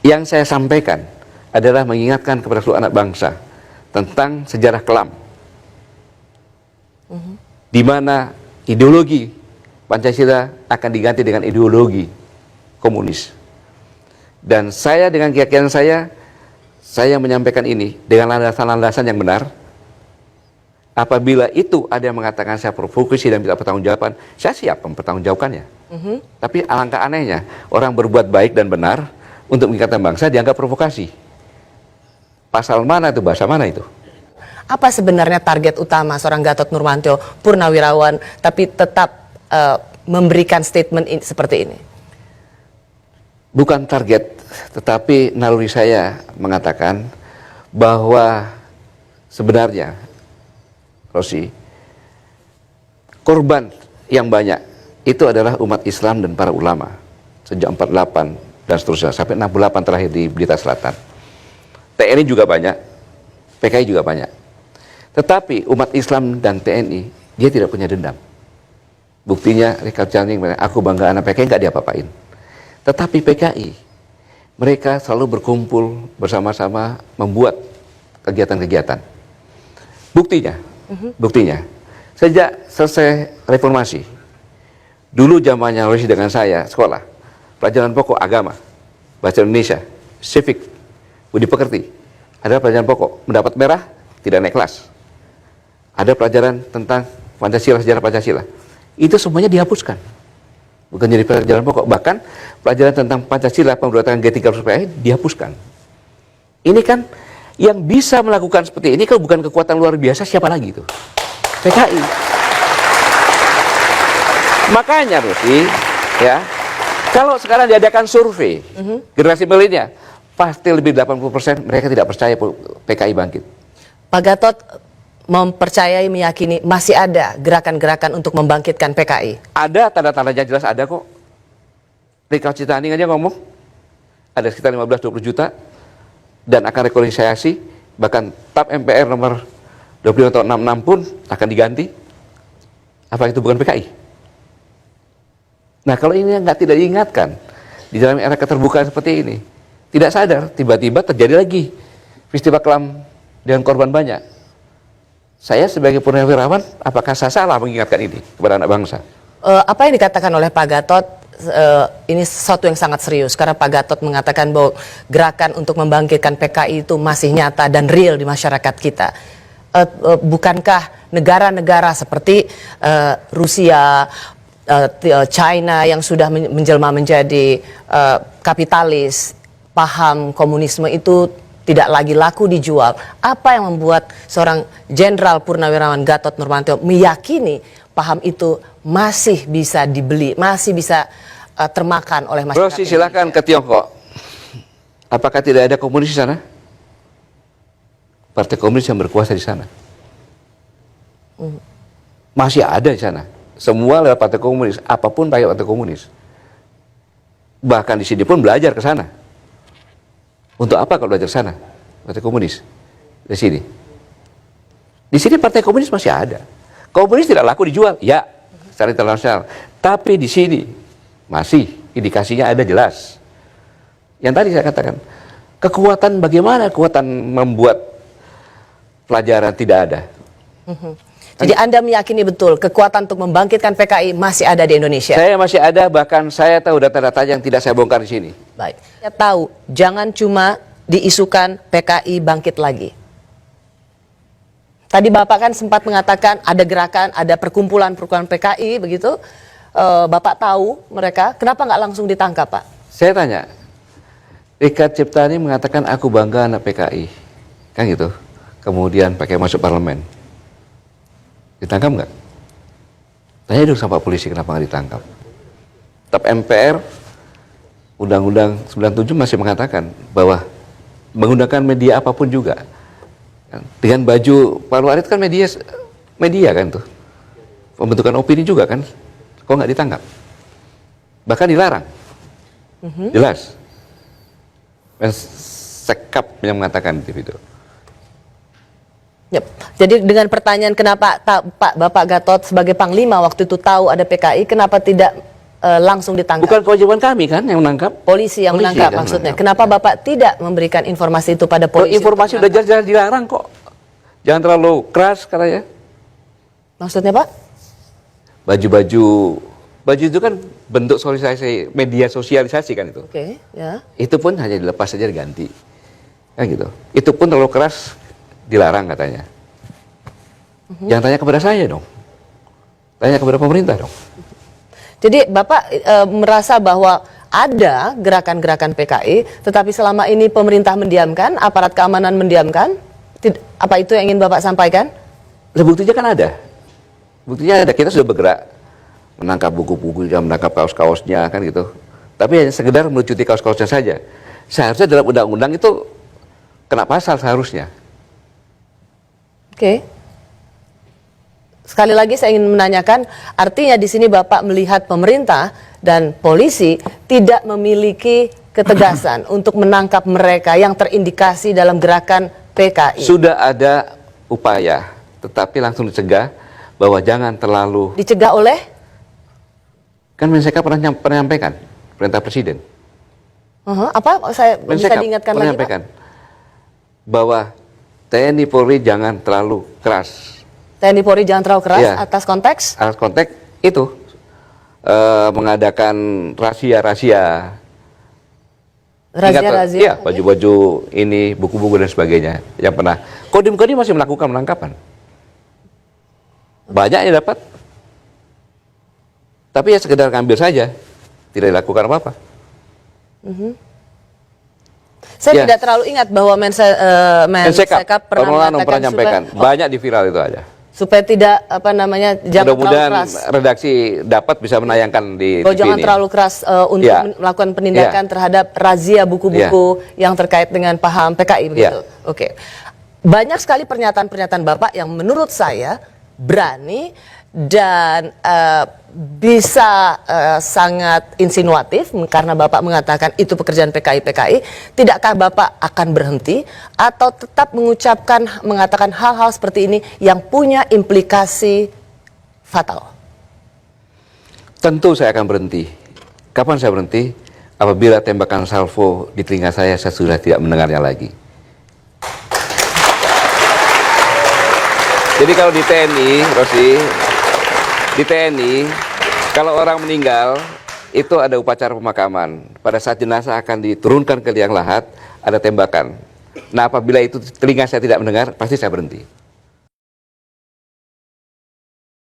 Yang saya sampaikan adalah mengingatkan kepada seluruh anak bangsa tentang sejarah kelam, di mana ideologi Pancasila akan diganti dengan ideologi komunis. Dan saya dengan keyakinan saya menyampaikan ini dengan landasan-landasan yang benar. Apabila itu ada yang mengatakan saya provokasi dan minta pertanggungjawaban, saya siap mempertanggungjawabkannya. Tapi alangkah anehnya, orang berbuat baik dan benar untuk mengingatkan bangsa dianggap provokasi. Pasal mana itu, bahasa mana itu? Apa sebenarnya target utama seorang Gatot Nurmantio, purnawirawan, tapi tetap memberikan statement seperti ini? Bukan target, tetapi naluri saya mengatakan bahwa sebenarnya, Rosi, korban yang banyak itu adalah umat Islam dan para ulama sejak 48 dan seterusnya sampai 68 terakhir di Blitar Selatan. TNI juga banyak, PKI juga banyak. Tetapi umat Islam dan TNI dia tidak punya dendam. Buktinya Richard Channing, aku bangga anak PKI, nggak diapa-apain. Tetapi PKI mereka selalu berkumpul bersama-sama membuat kegiatan-kegiatan. Buktinya, sejak selesai reformasi, dulu zamannya Rosi dengan saya sekolah, pelajaran pokok agama, bahasa Indonesia, civic, budi pekerti, ada pelajaran pokok, mendapat merah, tidak naik kelas. Ada pelajaran tentang Pancasila, sejarah Pancasila. Itu semuanya dihapuskan. Bukan jadi pelajaran pokok, bahkan pelajaran tentang Pancasila, pemberontakan G30 dihapuskan. Ini kan yang bisa melakukan seperti ini kalau bukan kekuatan luar biasa, siapa lagi itu? PKI. Makanya Rosi, ya, kalau sekarang diadakan survei generasi milenial, pasti lebih 80% mereka tidak percaya PKI bangkit. Pak Gatot mempercayai, meyakini masih ada gerakan-gerakan untuk membangkitkan PKI? Ada tanda-tandanya, jelas ada kok. Richard Channing aja ngomong ada sekitar 15-20 juta dan akan rekonsiliasi, bahkan TAP MPR nomor 25 tahun 66 pun akan diganti. Apa itu bukan PKI? Nah, kalau ini tidak diingatkan di dalam era keterbukaan seperti ini, tidak sadar, tiba-tiba terjadi lagi peristiwa kelam dengan korban banyak. Saya sebagai purnawirawan, apakah saya salah mengingatkan ini kepada anak bangsa? Apa yang dikatakan oleh Pak Gatot ini sesuatu yang sangat serius, karena Pak Gatot mengatakan bahwa gerakan untuk membangkitkan PKI itu masih nyata dan real di masyarakat kita. Bukankah negara-negara seperti Rusia, China yang sudah menjelma menjadi kapitalis, paham komunisme itu tidak lagi laku dijual? Apa yang membuat seorang Jenderal Purnawirawan Gatot Nurmantio meyakini paham itu masih bisa dibeli, masih bisa termakan oleh masyarakat? Rosi, silakan ke Tiongkok. Apakah tidak ada komunis di sana? Partai komunis yang berkuasa di sana. Masih ada di sana. Semua lewat partai komunis, apapun pakai partai komunis. Bahkan di sini pun belajar ke sana. Untuk apa kalau belajar ke sana? Partai komunis. Di sini. Di sini partai komunis masih ada. Komunis tidak laku dijual, ya, secara internasional. Tapi di sini masih indikasinya ada jelas. Yang tadi saya katakan, kekuatan, bagaimana kekuatan membuat pelajaran tidak ada. Jadi Anda meyakini betul kekuatan untuk membangkitkan PKI masih ada di Indonesia? Saya masih ada, bahkan saya tahu data-data yang tidak saya bongkar di sini. Baik, saya tahu, jangan cuma diisukan PKI bangkit lagi. Tadi Bapak kan sempat mengatakan ada gerakan, ada perkumpulan-perkumpulan PKI, begitu. Bapak tahu mereka, kenapa nggak langsung ditangkap, Pak? Saya tanya, Richard Ciptani mengatakan aku bangga anak PKI, kan gitu. Kemudian pakai masuk parlemen, ditangkap nggak? Tanya dulu sama polisi kenapa nggak ditangkap. TAP MPR, Undang-Undang 97 masih mengatakan bahwa menggunakan media apapun juga. Dengan baju Pak Luarit kan media kan tuh, pembentukan opini juga kan, kok nggak ditangkap? Bahkan dilarang, jelas. Sekap yang mengatakan di video. Yep. Jadi dengan pertanyaan kenapa Bapak Gatot sebagai Panglima waktu itu tahu ada PKI, kenapa tidak langsung ditangkap? Bukan kewajiban kami kan yang menangkap. Polisi yang menangkap kan maksudnya. menangkap. Kenapa Bapak tidak memberikan informasi itu pada Kalau polisi? informasi untuk udah jelas-jelas dilarang kok. Jangan terlalu keras katanya. Maksudnya Pak? Baju itu kan bentuk sosialisasi, media sosialisasi kan itu. Oke, ya. Itu pun hanya dilepas saja diganti. Kan gitu. Itu pun terlalu keras dilarang katanya. Jangan tanya kepada saya dong. Tanya kepada pemerintah dong. Jadi Bapak merasa bahwa ada gerakan-gerakan PKI, tetapi selama ini pemerintah mendiamkan, aparat keamanan mendiamkan? Apa itu yang ingin Bapak sampaikan? Nah, buktinya kan ada. Buktinya ada. Kita sudah bergerak. Menangkap buku-bukunya, menangkap kaos-kaosnya, kan gitu. Tapi hanya sekedar melucuti kaos-kaosnya saja. Seharusnya dalam undang-undang itu kena pasal seharusnya. Oke. Sekali lagi saya ingin menanyakan, artinya di sini Bapak melihat pemerintah dan polisi tidak memiliki ketegasan untuk menangkap mereka yang terindikasi dalam gerakan PKI. Sudah ada upaya, tetapi langsung dicegah bahwa jangan terlalu. Dicegah oleh? Kan Mensekap pernah menyampaikan perintah presiden. Apa? Saya bisa Mensekap diingatkan pernah lagi, Pak? menyampaikan bahwa TNI Polri jangan terlalu keras. TNI Polri jangan terlalu keras Iya. atas konteks? Atas konteks itu mengadakan rahasia-rahasia. Razia-razia? Iya, baju-baju ini, buku-buku dan sebagainya. Yang pernah. Kodim-kodim masih melakukan penangkapan. Banyak yang dapat. Tapi ya sekedar ngambil saja. Tidak dilakukan apa-apa. Saya Ya. tidak terlalu ingat bahwa Mensekap pernah menyampaikan. Banyak di viral itu aja. supaya tidak jangan terlalu Mudah-mudahan keras. redaksi dapat bisa menayangkan di Bahwa TV jangan ini. terlalu keras untuk Ya. melakukan penindakan terhadap razia buku-buku yang terkait dengan paham PKI begitu. Oke. Banyak sekali pernyataan-pernyataan Bapak yang menurut saya berani dan bisa sangat insinuatif karena Bapak mengatakan itu pekerjaan PKI. Tidakkah Bapak akan berhenti atau tetap mengatakan hal-hal seperti ini yang punya implikasi fatal? Tentu saya akan berhenti. Kapan saya berhenti? Apabila tembakan salvo di telinga saya sudah tidak mendengarnya lagi. Jadi kalau di TNI, Rosi, di TNI, kalau orang meninggal, itu ada upacara pemakaman. Pada saat jenazah akan diturunkan ke liang lahat, ada tembakan. Nah, apabila itu telinga saya tidak mendengar, pasti saya berhenti.